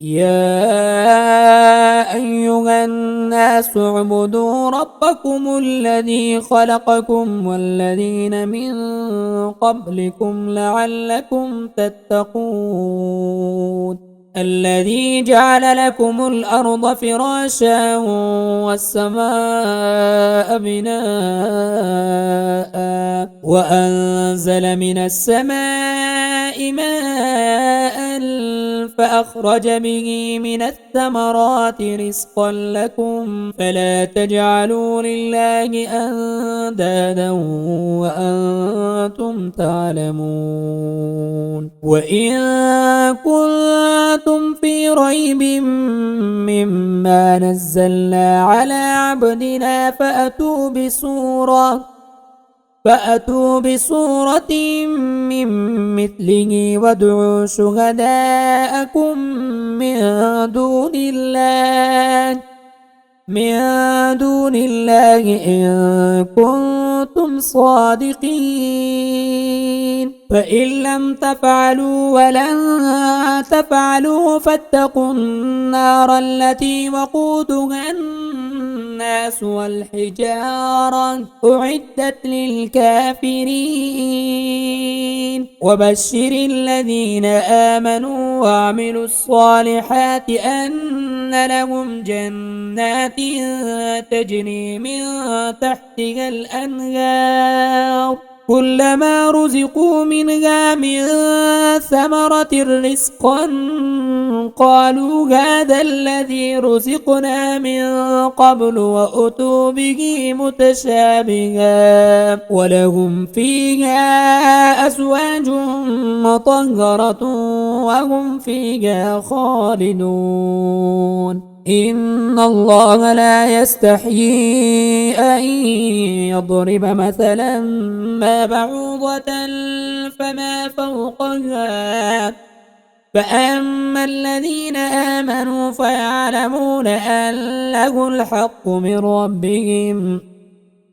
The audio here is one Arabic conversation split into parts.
يا أيها الناس اعبدوا ربكم الذي خلقكم والذين من قبلكم لعلكم تتقون الذي جعل لكم الأرض فراشا والسماء بناء وأنزل من السماء ماء فأخرج به من الثمرات رزقا لكم فلا تجعلوا لله أندادا وأنتم تعلمون وإن كنتم في ريب مما نزلنا على عبدنا فأتوا بسورة من مثله وادعوا شهداءكم من دون الله إن كنتم صادقين فإن لم تفعلوا ولن تفعلوا فاتقوا النار التي وقودها الناس والحجارة أعدت للكافرين وبشر الذين آمنوا وعملوا الصالحات أن لهم جنات تجري من تحتها الأنهار كلما رزقوا منها من ثمرة رزقا قالوا هذا الذي رزقنا من قبل وأتوا به متشابها ولهم فيها أزواج مطهرة وهم فيها خالدون إن الله لا يستحيي أن يضرب مثلا ما بعوضة فما فوقها فأما الذين آمنوا فيعلمون أنه الحق من ربهم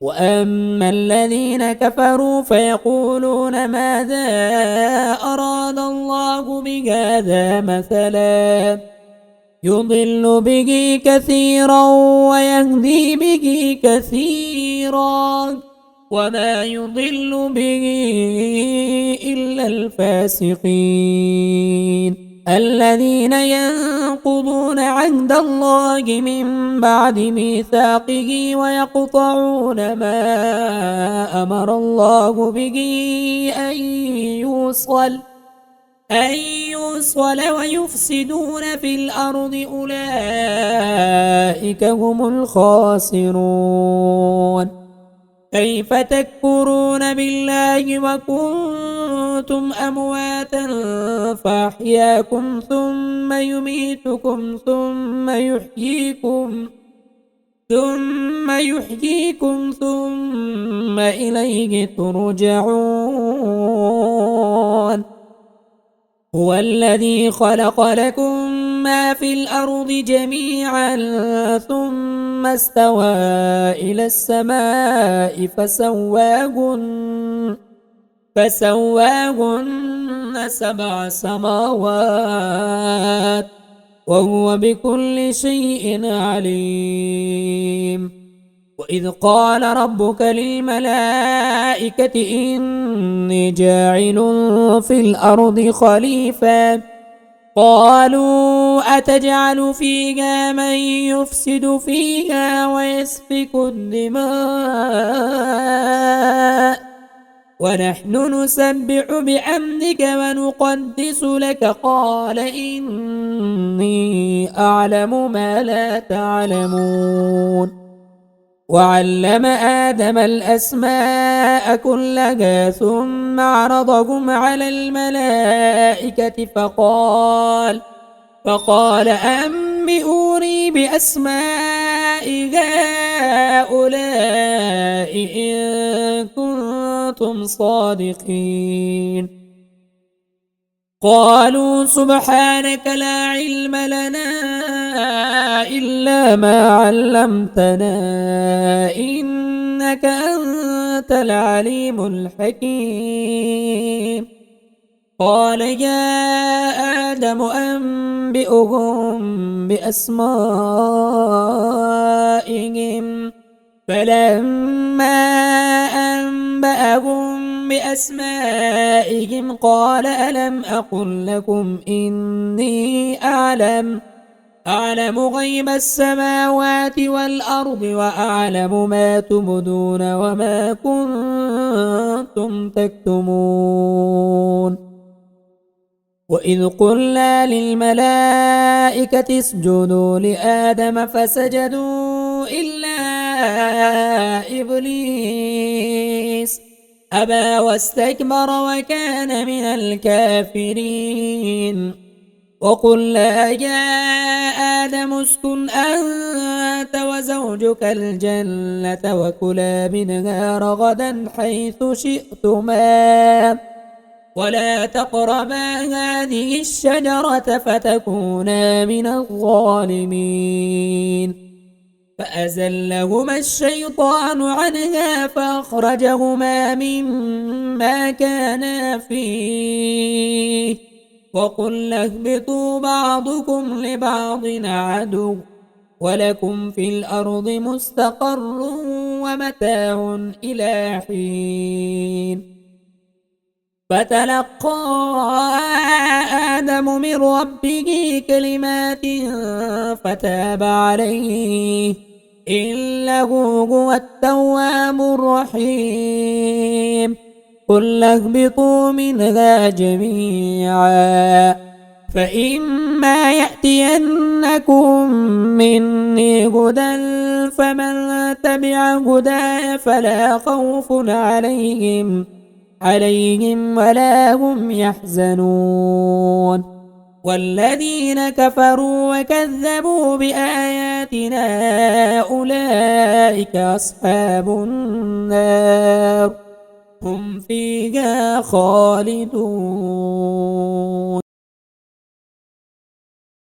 وأما الذين كفروا فيقولون ماذا أراد الله بهذا مثلا يضل به كثيرا ويهدي به كثيرا وما يضل به إلا الفاسقين الذين ينقضون عهد الله من بعد ميثاقه ويقطعون ما أمر الله به أن يوصل ويفسدون في الأرض أولئك هم الخاسرون كيف تكفرون بالله وكنتم أمواتا فأحياكم ثم يميتكم ثم إليه ترجعون هو الذي خلق لكم ما في الأرض جميعا ثم استوى إلى السماء فسواهن 7 سماوات وهو بكل شيء عليم وإذ قال ربك للملائكة إني جاعل في الأرض خليفة قالوا أتجعل فيها من يفسد فيها ويسفك الدماء ونحن نسبح بحمدك ونقدس لك قال إني أعلم ما لا تعلمون وعلم آدم الأسماء كلها ثم عرضهم على الملائكة فقال أنبئوني بأسماء هؤلاء إن كنتم صادقين قالوا سبحانك لا علم لنا إلا ما علمتنا إنك أنت العليم الحكيم قال يا آدم أنبئهم بأسمائهم فلما أنبأهم بأسمائهم قال ألم أقل لكم إني أعلم غيب السماوات والأرض وأعلم ما تبدون وما كنتم تكتمون وإذ قلنا للملائكة اسجدوا لآدم فسجدوا إلا إبليس أبى واستكبر وكان من الكافرين وقلنا يا آدم اسكن أنت وزوجك الجنة وكلا منها رغدا حيث شئتما ولا تقربا هذه الشجرة فتكونا من الظالمين فأزلهما الشيطان عنها فأخرجهما مما كانا فيه وقلنا اهبطوا بعضكم لبعض عدو ولكم في الأرض مستقر ومتاع إلى حين فتلقى آدم من ربه كلمات فتاب عليه إنه هو التواب الرحيم قل اهبطوا منها جميعا فإما يأتينكم مني هدى فمن تبع هداي فلا خوف عليهم ولا هم يحزنون والذين كفروا وكذبوا بآياتنا أولئك أصحاب النار هم فيها خالدون